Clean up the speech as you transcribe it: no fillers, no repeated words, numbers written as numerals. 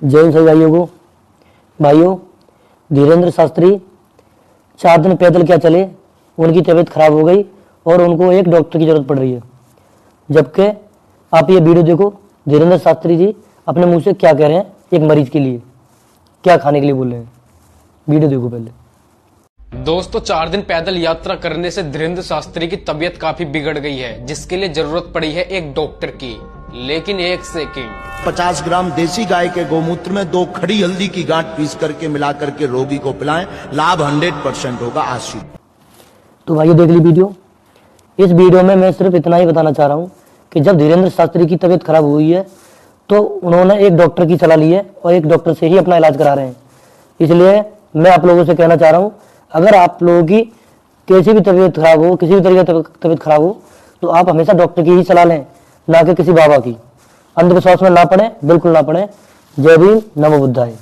जय हिंद सभी भाइयों। धीरेन्द्र शास्त्री 4 दिन पैदल क्या चले, उनकी तबीयत खराब हो गई और उनको एक डॉक्टर की जरूरत पड़ रही है। जबकि आप ये वीडियो देखो, धीरेन्द्र शास्त्री जी अपने मुंह से क्या कह रहे हैं, एक मरीज के लिए क्या खाने के लिए बोल रहे हैं। वीडियो देखो पहले। दोस्तों, 4 दिन पैदल यात्रा करने से धीरेन्द्र शास्त्री की तबीयत काफी बिगड़ गई है, जिसके लिए जरूरत पड़ी है एक डॉक्टर की। लेकिन एक सेकंड, 50 ग्राम देसी गाय के गोमूत्र में 2 खड़ी हल्दी की गांठ पीस करके मिला करके रोगी को पिलाएं, लाभ 100% होगा। आशी तो भाइयों देख ली वीडियो। इस वीडियो में मैं सिर्फ इतना ही बताना चाह रहा हूं कि जब धीरेन्द्र शास्त्री की तबीयत खराब हुई है तो उन्होंने एक डॉक्टर की सलाह ली है और एक डॉक्टर से ही अपना इलाज करा रहे हैं। इसलिए मैं आप लोगों से कहना चाह रहा हूं, अगर आप लोगों की कैसी भी तबीयत खराब हो, किसी भी तरीके की तबीयत खराब हो, तो आप हमेशा डॉक्टर की ही सलाह लें, ना कि किसी बाबा की। अंधविश्वास में ना पड़े, बिल्कुल ना पड़े। जय भीम, नमो बुद्धाय।